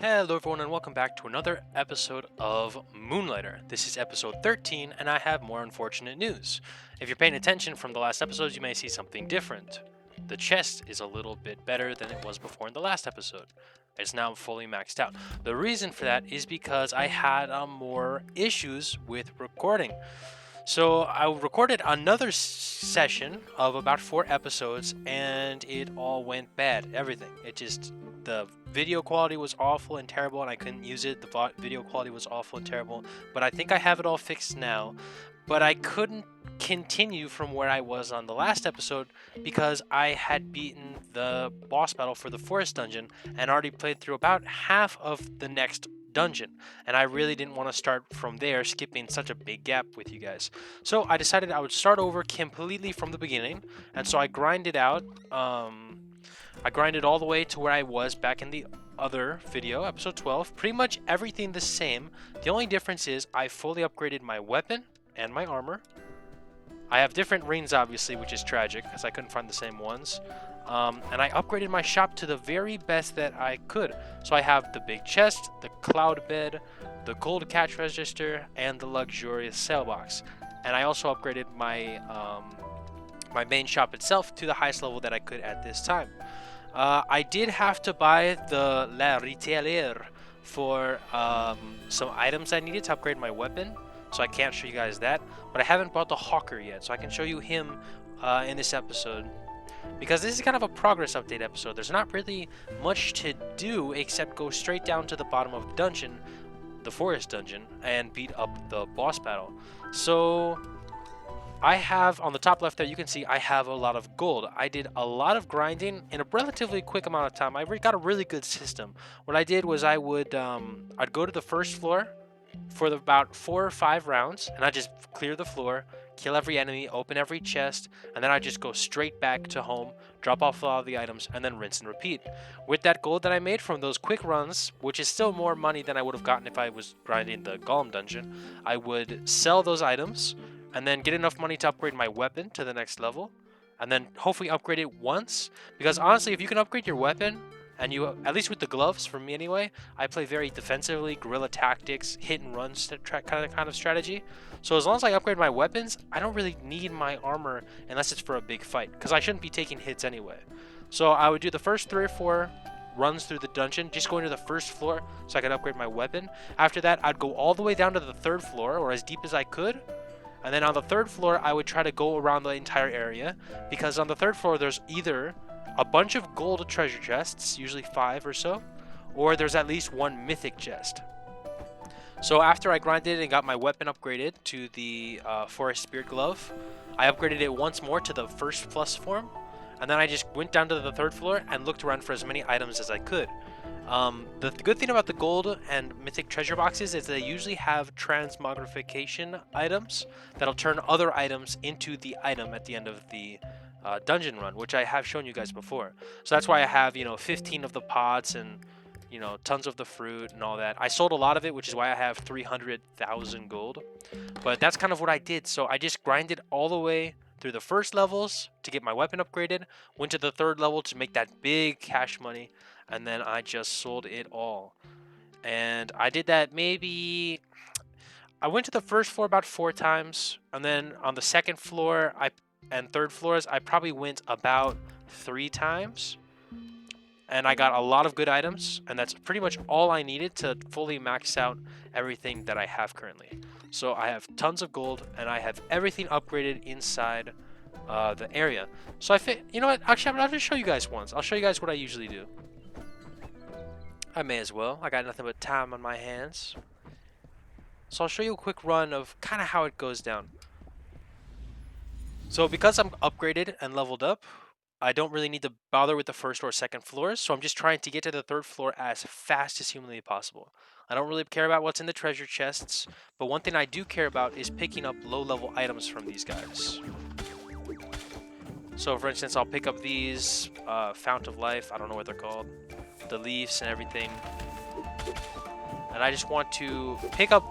Hello everyone and welcome back to another episode of Moonlighter. This is episode 13 and I have more unfortunate news. If you're paying attention from the last episodes, you may see something different. The chest is a little bit better than it was before in the last episode. It's now fully maxed out. The reason for that is because I had more issues with recording. So I recorded another session of about 4 episodes and it all went bad. Everything. The video quality was awful and terrible and I couldn't use it. The video quality was awful and terrible. But I think I have it all fixed now. But I couldn't continue from where I was on the last episode because I had beaten the boss battle for the forest dungeon and already played through about half of the next dungeon, and I really didn't want to start from there, skipping such a big gap with you guys. So I decided I would start over completely from the beginning, and so I grinded out. I grinded all the way to where I was back in the other video, episode 12. Pretty much everything the same. The only difference is I fully upgraded my weapon and my armor. I have different rings, obviously, which is tragic because I couldn't find the same ones. And I upgraded my shop to the very best that I could. So I have the big chest, the cloud bed, the gold cash register, and the luxurious sailbox. And I also upgraded my my main shop itself to the highest level that I could at this time. I did have to buy the La Retailer for some items I needed to upgrade my weapon. So I can't show you guys that. But I haven't bought the Hawker yet, so I can show you him in this episode. Because this is kind of a progress update episode. There's not really much to do except go straight down to the bottom of the dungeon, the forest dungeon, and beat up the boss battle. So I have, on the top left there, you can see I have a lot of gold. I did a lot of grinding in a relatively quick amount of time. I got a really good system. What I did was I'd go to the first floor for about 4 or 5 rounds, and I just clear the floor, kill every enemy, open every chest, and then I just go straight back to home, drop off all the items, and then rinse and repeat. With that gold that I made from those quick runs, which is still more money than I would have gotten if I was grinding the Golem dungeon, I would sell those items, and then get enough money to upgrade my weapon to the next level, and then hopefully upgrade it once, because honestly, if you can upgrade your weapon, and you, at least with the gloves, for me anyway, I play very defensively, guerrilla tactics, hit and run kind of strategy. So as long as I upgrade my weapons, I don't really need my armor unless it's for a big fight, because I shouldn't be taking hits anyway. So I would do the first 3 or 4 runs through the dungeon, just going to the first floor so I could upgrade my weapon. After that, I'd go all the way down to the 3rd floor, or as deep as I could. And then on the 3rd floor, I would try to go around the entire area, because on the 3rd floor, there's either a bunch of gold treasure chests, usually 5 or so, or there's at least 1 mythic chest. So after I grinded and got my weapon upgraded to the Forest Spirit Glove, I upgraded it once more to the 1st plus form, and then I just went down to the 3rd floor and looked around for as many items as I could. The good thing about the gold and mythic treasure boxes is they usually have transmogrification items that'll turn other items into the item at the end of the dungeon run, which I have shown you guys before. So that's why I have, 15 of the pots and, tons of the fruit and all that. I sold a lot of it, which is why I have 300,000 gold. But that's kind of what I did. So I just grinded all the way through the first levels to get my weapon upgraded, went to the 3rd level to make that big cash money, and then I just sold it all. And I did that I went to the 1st floor about 4 times, and then on the 2nd floor and 3rd floors, I probably went about 3 times. And I got a lot of good items, and that's pretty much all I needed to fully max out everything that I have currently. So I have tons of gold, and I have everything upgraded inside the area. So you know what? Actually, I'll just show you guys once. I'll show you guys what I usually do. I may as well. I got nothing but time on my hands. So I'll show you a quick run of kind of how it goes down. So because I'm upgraded and leveled up, I don't really need to bother with the 1st or 2nd floors, so I'm just trying to get to the 3rd floor as fast as humanly possible. I don't really care about what's in the treasure chests, but one thing I do care about is picking up low-level items from these guys. So for instance, I'll pick up these Fount of Life, I don't know what they're called, the leaves and everything. And I just want to pick up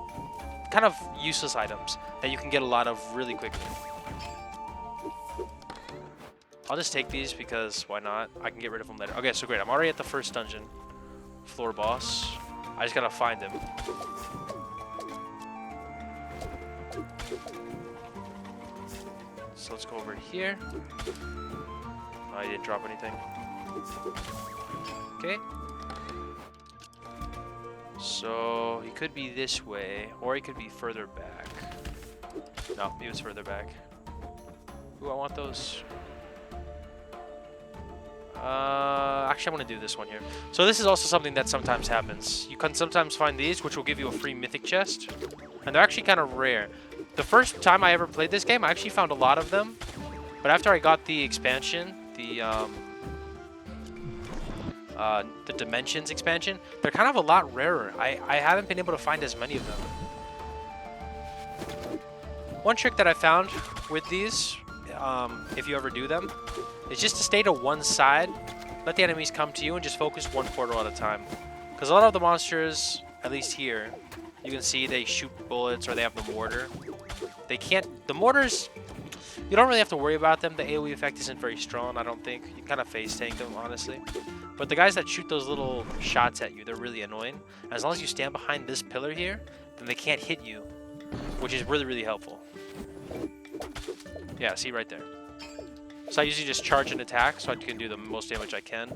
kind of useless items that you can get a lot of really quickly. I'll just take these because why not? I can get rid of them later. Okay, so great. I'm already at the 1st dungeon. Floor boss. I just gotta find him. So let's go over here. Oh, I didn't drop anything. Okay. So he could be this way, or he could be further back. No, he was further back. Ooh, I want those. Actually, I'm gonna do this one here. So this is also something that sometimes happens. You can sometimes find these, which will give you a free mythic chest, and they're actually kind of rare. The first time I ever played this game, I actually found a lot of them, but after I got the expansion, the Dimensions expansion, they're kind of a lot rarer. I haven't been able to find as many of them. One trick that I found with these, if you ever do them, is just to stay to one side, let the enemies come to you, and just focus one portal at a time. Because a lot of the monsters, at least here, you can see they shoot bullets or they have the mortar. They can't... The mortars, you don't really have to worry about them. The AoE effect isn't very strong, I don't think. You can kind of face tank them, honestly. But the guys that shoot those little shots at you, they're really annoying. As long as you stand behind this pillar here, then they can't hit you, which is really, really helpful. Yeah, see right there. So I usually just charge an attack so I can do the most damage I can.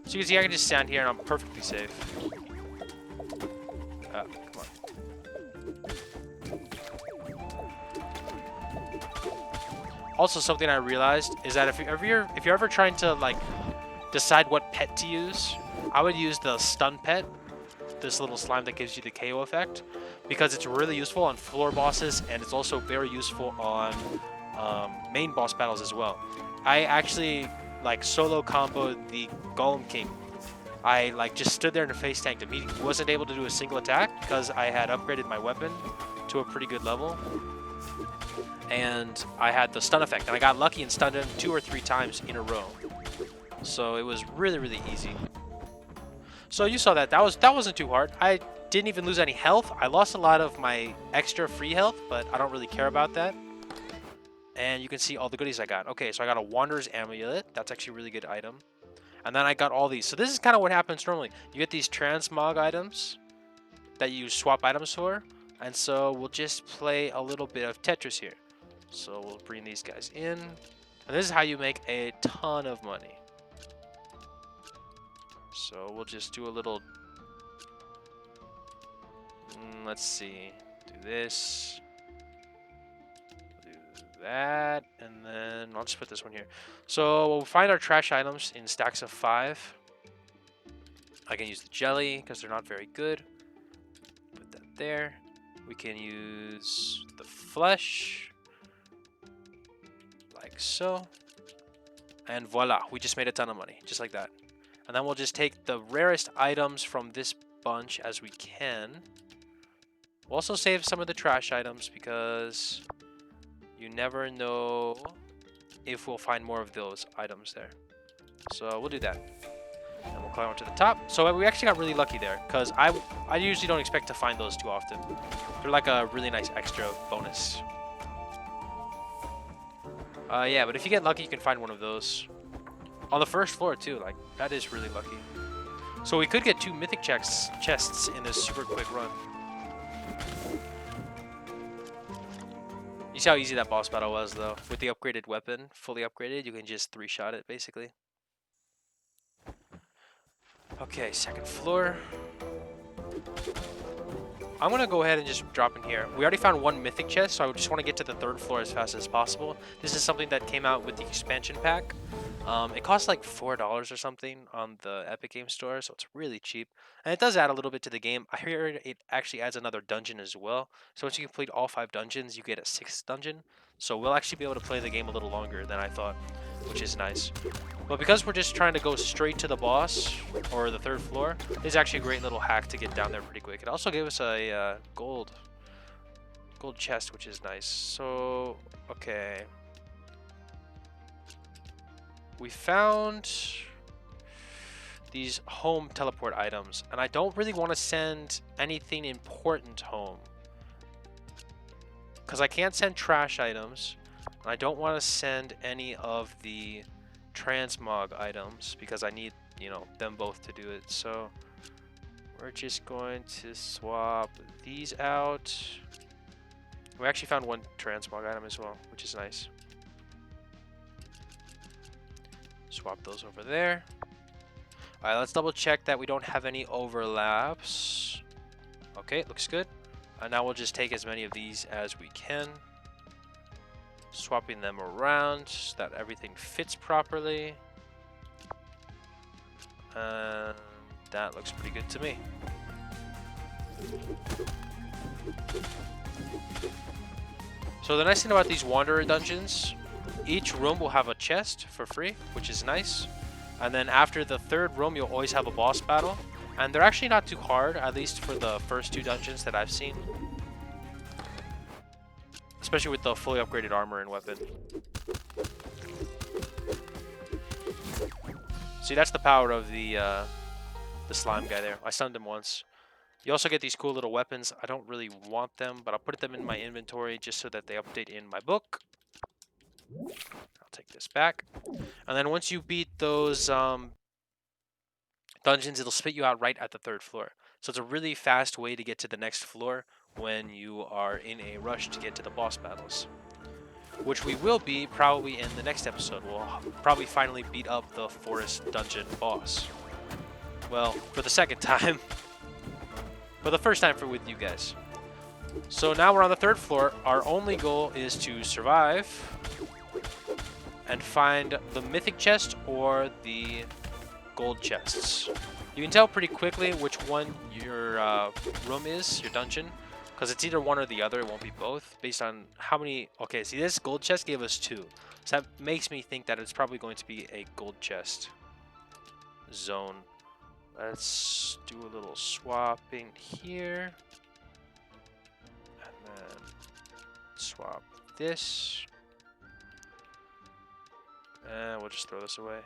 So you can see I can just stand here and I'm perfectly safe. Come on. Also, something I realized is that if you're ever trying to like decide what pet to use, I would use the stun pet, this little slime that gives you the KO effect, because it's really useful on floor bosses and it's also very useful on main boss battles as well. I actually like solo comboed the Golem King. I like just stood there and face tanked him. He wasn't able to do a single attack because I had upgraded my weapon to a pretty good level. And I had the stun effect, and I got lucky and stunned him 2 or 3 times in a row. So it was really, really easy. So you saw that. That wasn't too hard. I didn't even lose any health. I lost a lot of my extra free health, but I don't really care about that. And you can see all the goodies I got. Okay, so I got a Wanderer's Amulet. That's actually a really good item. And then I got all these. So this is kind of what happens normally. You get these transmog items that you swap items for. And so we'll just play a little bit of Tetris here. So we'll bring these guys in. And this is how you make a ton of money. So we'll just do a little... let's see. Do this. Do that. And then I'll just put this one here. So we'll find our trash items in stacks of 5. I can use the jelly because they're not very good. Put that there. We can use the flesh. Like so. And voila, we just made a ton of money, just like that. And then we'll just take the rarest items from this bunch as we can. We'll also save some of the trash items because you never know if we'll find more of those items there. So we'll do that. And we'll climb up to the top. So we actually got really lucky there because I usually don't expect to find those too often. They're like a really nice extra bonus. Yeah, but if you get lucky, you can find one of those. On the first floor, too. Like, that is really lucky. So we could get 2 mythic chests in this super quick run. You see how easy that boss battle was, though? With the upgraded weapon, fully upgraded, you can just 3-shot it, basically. Okay, second floor. I'm going to go ahead and just drop in here. We already found 1 mythic chest, so I just want to get to the 3rd floor as fast as possible. This is something that came out with the expansion pack. It costs like $4 or something on the Epic Game Store, so it's really cheap. And it does add a little bit to the game. I hear it actually adds another dungeon as well. So once you complete all 5 dungeons, you get a 6th dungeon. So we'll actually be able to play the game a little longer than I thought, which is nice. But because we're just trying to go straight to the boss, or the 3rd floor, this is actually a great little hack to get down there pretty quick. It also gave us a gold chest, which is nice. So, okay. We found these home teleport items, and I don't really want to send anything important home. Because I can't send trash items, and I don't want to send any of the transmog items because I need you know, them both to do it. So we're just going to swap these out. We actually found one transmog item as well, which is nice. Swap those over there. All right, let's double check that we don't have any overlaps. Okay, looks good. And now we'll just take as many of these as we can. Swapping them around so that everything fits properly. And that looks pretty good to me. So the nice thing about these Wanderer dungeons, each room will have a chest for free, which is nice. And then after the third room, you'll always have a boss battle. And they're actually not too hard, at least for the first 2 dungeons that I've seen. Especially with the fully upgraded armor and weapon. See, that's the power of the slime guy there. I stunned him once. You also get these cool little weapons. I don't really want them, but I'll put them in my inventory just so that they update in my book. I'll take this back. And then once you beat those dungeons, it'll spit you out right at the 3rd floor. So it's a really fast way to get to the next floor when you are in a rush to get to the boss battles. Which we will be probably in the next episode. We'll probably finally beat up the forest dungeon boss. Well, for the 2nd time. For the 1st time with you guys. So now we're on the 3rd floor. Our only goal is to survive and find the mythic chest or the gold chests. You can tell pretty quickly which one your room is, your dungeon, because it's either one or the other. It won't be both, based on how many. Okay, see, this gold chest gave us 2, so that makes me think that it's probably going to be a gold chest zone. Let's do a little swapping here. And then swap this. And we'll just throw this away.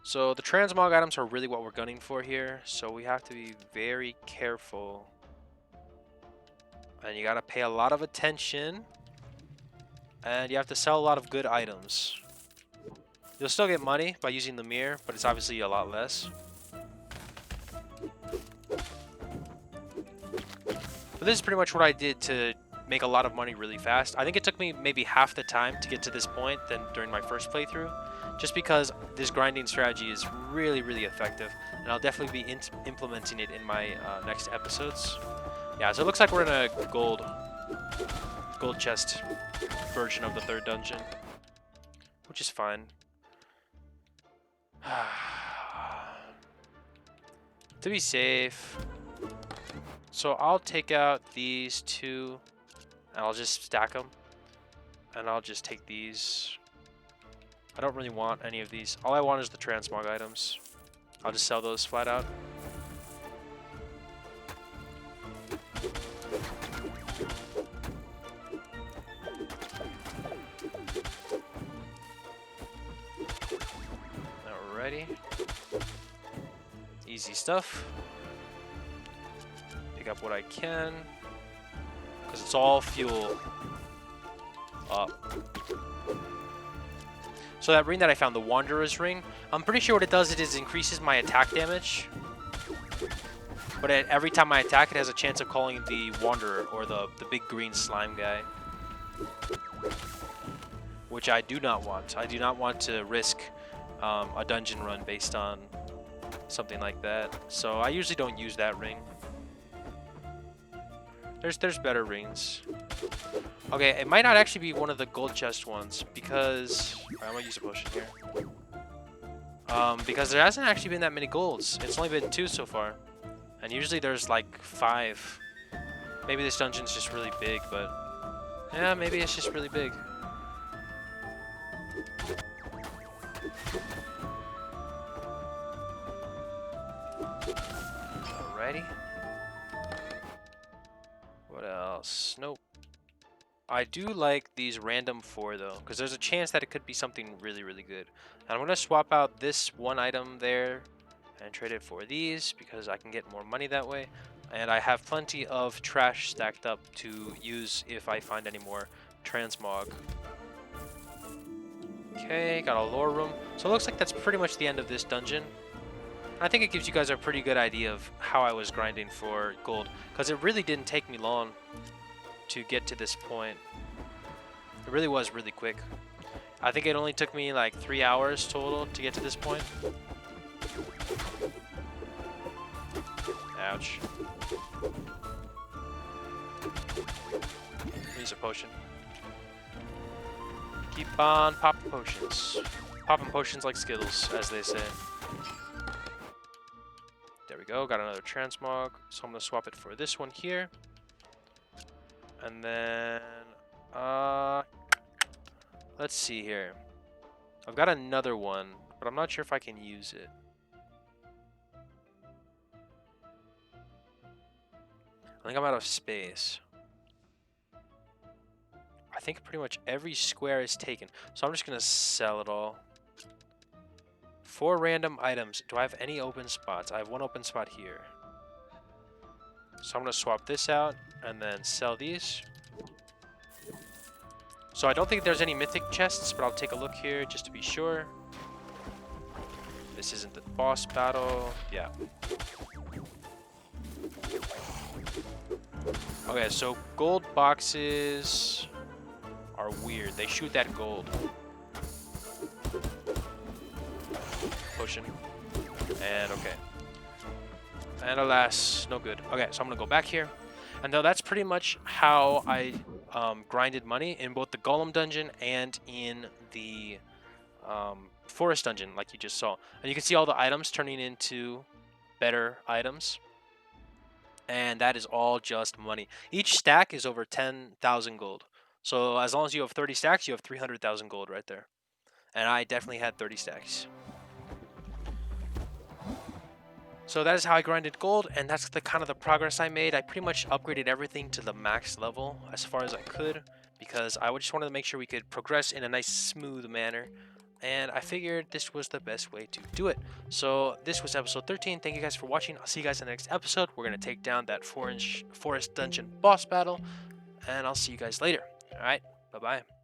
So the transmog items are really what we're gunning for here. So we have to be very careful. And you gotta pay a lot of attention. And you have to sell a lot of good items. You'll still get money by using the mirror, but it's obviously a lot less. But this is pretty much what I did to make a lot of money really fast. I think it took me maybe half the time to get to this point than during my first playthrough, just because this grinding strategy is really, really effective, and I'll definitely be implementing it in my next episodes. Yeah, so it looks like we're in a gold chest version of the 3rd dungeon, which is fine. To be safe, so I'll take out these 2 and I'll just stack them, and I'll just take these. I don't really want any of these. All I want is the transmog items. I'll just sell those flat out. Alrighty. Easy stuff. Pick up what I can, because it's all fuel up. So that ring that I found, the Wanderer's Ring, I'm pretty sure what it does is it increases my attack damage. But every time I attack, it has a chance of calling the Wanderer, or the big green slime guy. Which I do not want. I do not want to risk a dungeon run based on something like that. So I usually don't use that ring. There's better rings. Okay, it might not actually be one of the gold chest ones, because I'm gonna use a potion here. Because there hasn't actually been that many golds. It's only been 2 so far, and usually there's like 5. Maybe this dungeon's just really big, but yeah, maybe it's just really big. Alrighty. What else? Nope. I do like these random 4 though, because there's a chance that it could be something really, really good. And I'm going to swap out this one item there and trade it for these, because I can get more money that way. And I have plenty of trash stacked up to use if I find any more transmog. Okay, got a lore room. So it looks like that's pretty much the end of this dungeon. I think it gives you guys a pretty good idea of how I was grinding for gold, because it really didn't take me long to get to this point. It really was really quick. I think it only took me like 3 hours total to get to this point. Ouch. Use a potion. Keep on popping potions. Popping potions like Skittles, as they say. There we go, got another transmog. So I'm gonna swap it for this one here. And then, let's see here. I've got another one, but I'm not sure if I can use it. I think I'm out of space. I think pretty much every square is taken. So I'm just gonna sell it all. 4 random items. Do I have any open spots? I have 1 open spot here. So I'm gonna swap this out and then sell these. So I don't think there's any mythic chests, but I'll take a look here just to be sure. This isn't the boss battle. Yeah. Okay, so gold boxes are weird. They shoot that gold. Potion. And okay. And alas, no good. Okay, so I'm gonna go back here. And though that's pretty much how I grinded money in both the Golem dungeon and in the forest dungeon, like you just saw. And you can see all the items turning into better items. And that is all just money. Each stack is over 10,000 gold. So as long as you have 30 stacks, you have 300,000 gold right there. And I definitely had 30 stacks. So that is how I grinded gold, and that's the kind of the progress I made. I pretty much upgraded everything to the max level as far as I could, because I just wanted to make sure we could progress in a nice smooth manner. And I figured this was the best way to do it. So this was episode 13. Thank you guys for watching. I'll see you guys in the next episode. We're going to take down that forest dungeon boss battle. And I'll see you guys later. Alright, bye-bye.